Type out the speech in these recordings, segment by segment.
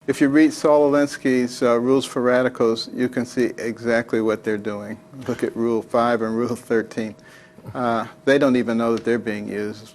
If you read Saul Alinsky's Rules for Radicals, you can see exactly what they're doing. Look at Rule 5 and Rule 13. They don't even know that they're being used.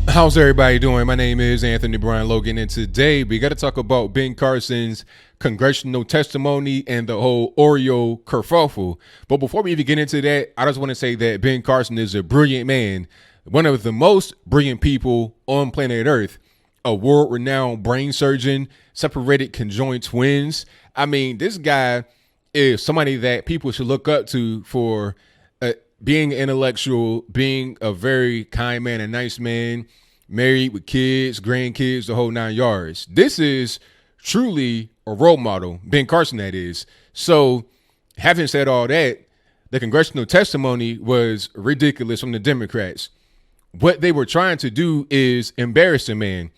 How's everybody doing? My name is Anthony Brian Logan, and today we got to talk about Ben Carson's congressional testimony and the whole Oreo kerfuffle. But before we even get into that, I just want to say that Ben Carson is a brilliant man, one of the most brilliant people on planet Earth, a world-renowned brain surgeon, separated conjoined twins. I mean, this guy is somebody that people should look up to for being intellectual, being a very kind man, a nice man, married with kids, grandkids, the whole 9 yards. This is truly a role model, Ben Carson, that is. So having said all that, the congressional testimony was ridiculous from the Democrats. What they were trying to do is embarrass the man.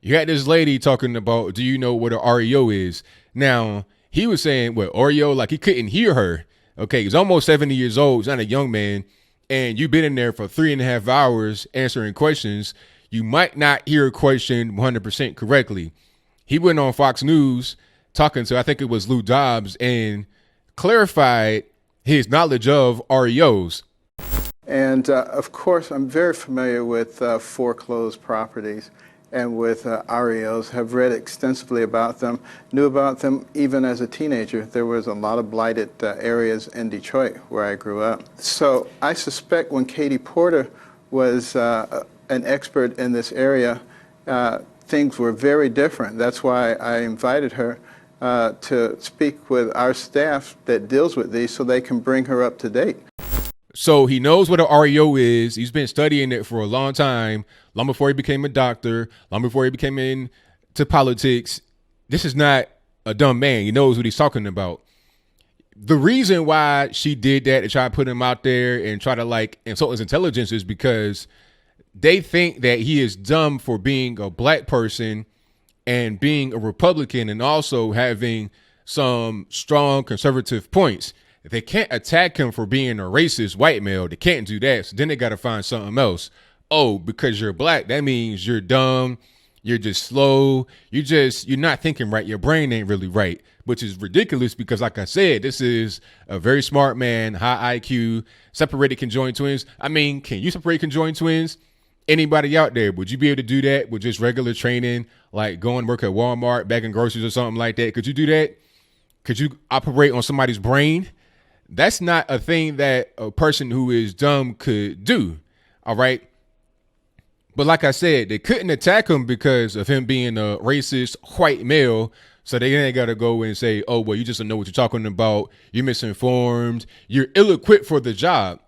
You had this lady talking about, do you know what an REO is? Now, he was saying, what, Oreo? Like he couldn't hear her. Okay, he's almost 70 years old. He's not a young man. And you've been in there for 3.5 hours answering questions. You might not hear a question 100% correctly. He went on Fox News talking to, I think it was Lou Dobbs, and clarified his knowledge of REOs. And of course, I'm very familiar with foreclosed properties and with REOs, have read extensively about them, knew about them even as a teenager. There was a lot of blighted areas in Detroit where I grew up. So I suspect when Katie Porter was an expert in this area, things were very different. That's why I invited her to speak with our staff that deals with these so they can bring her up to date. So he knows what an REO is. He's been studying it for a long time, long before he became a doctor, long before he became into politics. This is not a dumb man. He knows what he's talking about. The reason why she did that to try to put him out there and try to like insult his intelligence is because they think that he is dumb for being a black person and being a Republican and also having some strong conservative points. They can't attack him for being a racist white male. They can't do that. So then they got to find something else. Oh, because you're black, that means you're dumb. You're just slow. You're not thinking right. Your brain ain't really right, which is ridiculous because, like I said, this is a very smart man, high IQ, separated conjoined twins. I mean, can you separate conjoined twins? Anybody out there, would you be able to do that with just regular training, like going to work at Walmart, bagging groceries or something like that? Could you do that? Could you operate on somebody's brain? That's not a thing that a person who is dumb could do. All right. But like I said, they couldn't attack him because of him being a racist white male. So they ain't got to go and say, oh, well, you just don't know what you're talking about. You're misinformed. You're ill-equipped for the job.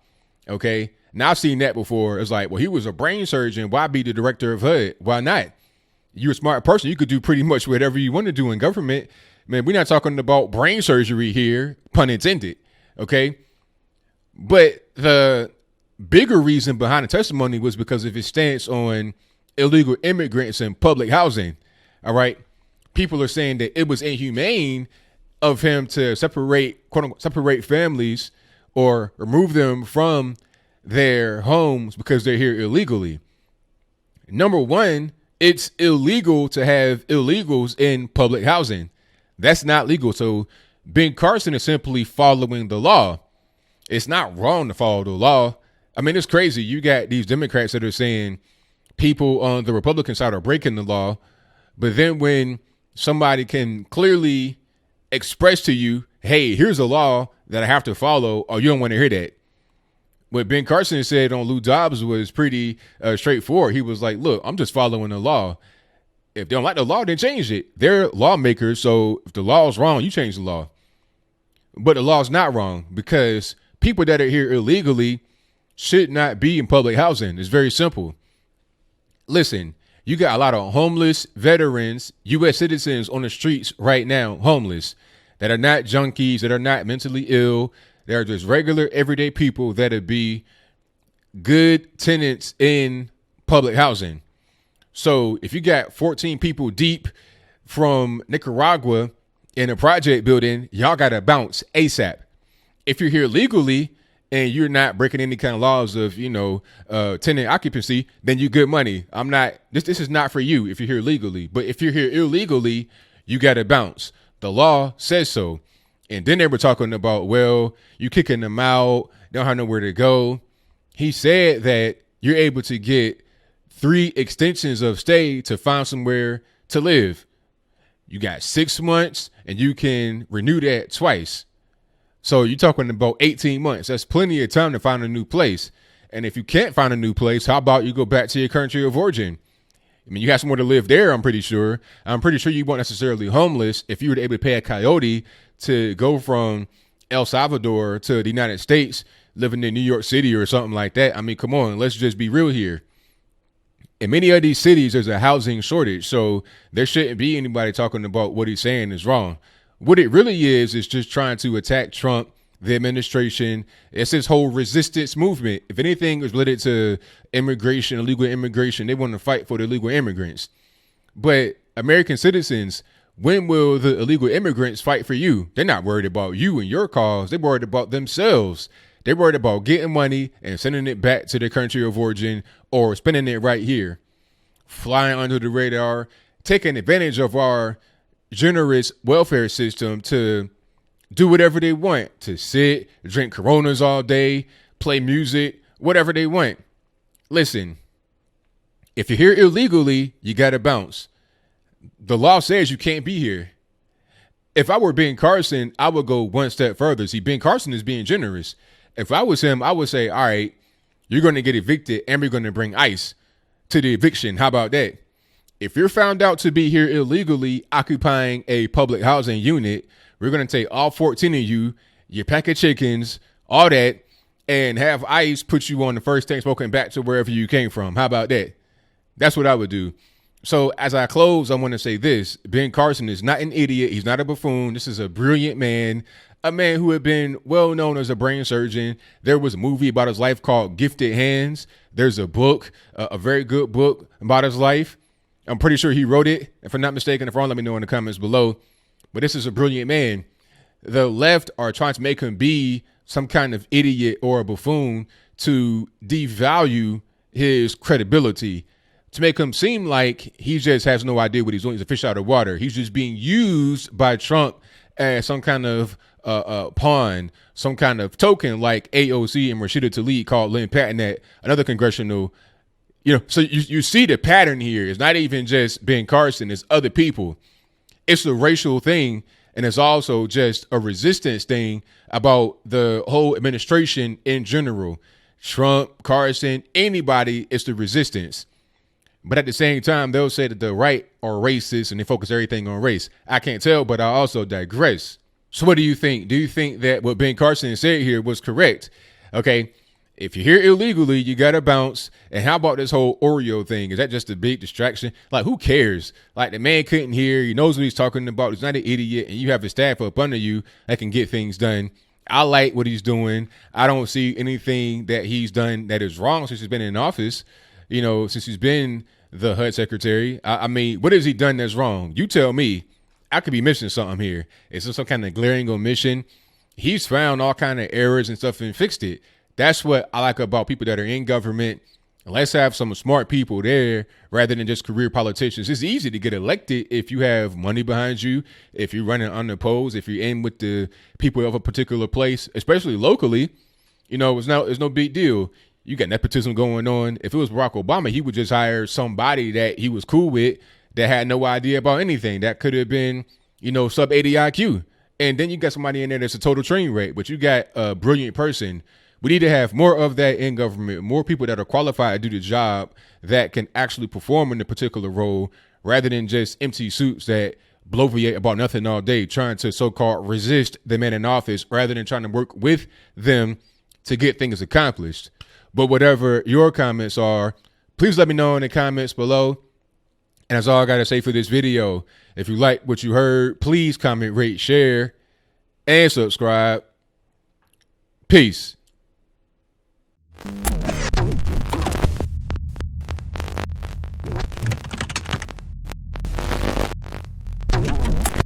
OK, now I've seen that before. It's like, well, he was a brain surgeon. Why be the director of HUD? Why not? You're a smart person. You could do pretty much whatever you want to do in government. Man, we're not talking about brain surgery here, pun intended. OK, but the bigger reason behind the testimony was because of his stance on illegal immigrants and public housing. All right. People are saying that it was inhumane of him to separate, quote unquote, separate families or remove them from their homes because they're here illegally. Number one, it's illegal to have illegals in public housing. That's not legal. So Ben Carson is simply following the law. It's not wrong to follow the law. I mean, it's crazy. You got these Democrats that are saying people on the Republican side are breaking the law. But then when somebody can clearly express to you, hey, here's a law that I have to follow, or you don't want to hear that. What Ben Carson said on Lou Dobbs was pretty straightforward. He was like, look, I'm just following the law. If they don't like the law, then change it. They're lawmakers. So if the law is wrong, you change the law. But the law is not wrong because people that are here illegally should not be in public housing. It's very simple. Listen, you got a lot of homeless veterans, U.S. citizens on the streets right now, homeless, that are not junkies, that are not mentally ill. They're just regular, everyday people that would be good tenants in public housing. So if you got 14 people deep from Nicaragua in a project building, y'all got to bounce ASAP. If you're here legally and you're not breaking any kind of laws of, tenant occupancy, then you good money. This is not for you if you're here legally. But if you're here illegally, you got to bounce. The law says so. And then they were talking about, well, you kicking them out, they don't have nowhere to go. He said that you're able to get 3 extensions of stay to find somewhere to live. You got 6 months and you can renew that twice. So you're talking about 18 months. That's plenty of time to find a new place. And if you can't find a new place, how about you go back to your country of origin? I mean, you have somewhere to live there, I'm pretty sure. I'm pretty sure you weren't necessarily homeless if you were able to pay a coyote to go from El Salvador to the United States, living in New York City or something like that. I mean, come on, let's just be real here. In many of these cities, there's a housing shortage, so there shouldn't be anybody talking about what he's saying is wrong. What it really is just trying to attack Trump, the administration. It's this whole resistance movement. If anything is related to immigration, illegal immigration, they want to fight for the illegal immigrants. But American citizens, when will the illegal immigrants fight for you? They're not worried about you and your cause. They're worried about themselves. They're worried about getting money and sending it back to their country of origin or spending it right here, flying under the radar, taking advantage of our generous welfare system to do whatever they want, to sit, drink Coronas all day, play music, whatever they want. Listen, if you're here illegally, you got to bounce. The law says you can't be here. If I were Ben Carson, I would go one step further. See, Ben Carson is being generous. If I was him, I would say, all right, you're going to get evicted and we're going to bring ICE to the eviction. How about that? If you're found out to be here illegally occupying a public housing unit, we're going to take all 14 of you, your pack of chickens, all that, and have ICE put you on the first tank smoking back to wherever you came from. How about that? That's what I would do. So as I close, I want to say this. Ben Carson is not an idiot. He's not a buffoon. This is a brilliant man, a man who had been well known as a brain surgeon. There was a movie about his life called Gifted Hands. There's a book, a very good book about his life. I'm pretty sure he wrote it. If I'm not mistaken, if wrong, let me know in the comments below. But this is a brilliant man. The left are trying to make him be some kind of idiot or a buffoon to devalue his credibility, to make him seem like he just has no idea what he's doing. He's a fish out of water. He's just being used by Trump as some kind of pawn, some kind of token, like AOC and Rashida Tlaib called Lynn Patton at another congressional. So you see the pattern here. It's not even just Ben Carson. It's other people. It's a racial thing. And it's also just a resistance thing about the whole administration in general. Trump, Carson, anybody, it's the resistance. But at the same time, they'll say that the right are racist and they focus everything on race. I can't tell, but I also digress. So what do you think? Do you think that what Ben Carson said here was correct? Okay, if you're here illegally, you got to bounce. And how about this whole Oreo thing? Is that just a big distraction? Like, who cares? Like, the man couldn't hear. He knows what he's talking about. He's not an idiot. And you have a staff up under you that can get things done. I like what he's doing. I don't see anything that he's done that is wrong since he's been in office. Since he's been the HUD Secretary. I mean, what has he done that's wrong? You tell me. I could be missing something here. Is there some kind of glaring omission? He's found all kind of errors and stuff and fixed it. That's what I like about people that are in government. Let's have some smart people there rather than just career politicians. It's easy to get elected if you have money behind you, if you're running unopposed, if you're in with the people of a particular place, especially locally. It's no big deal. You got nepotism going on. If it was Barack Obama, he would just hire somebody that he was cool with that had no idea about anything. That could have been, sub 80 IQ. And then you got somebody in there that's a total train wreck, but you got a brilliant person. We need to have more of that in government, more people that are qualified to do the job that can actually perform in a particular role rather than just empty suits that bloviate about nothing all day, trying to so-called resist the man in office rather than trying to work with them to get things accomplished. But whatever your comments are, please let me know in the comments below. And that's all I got to say for this video. If you like what you heard, please comment, rate, share, and subscribe. Peace.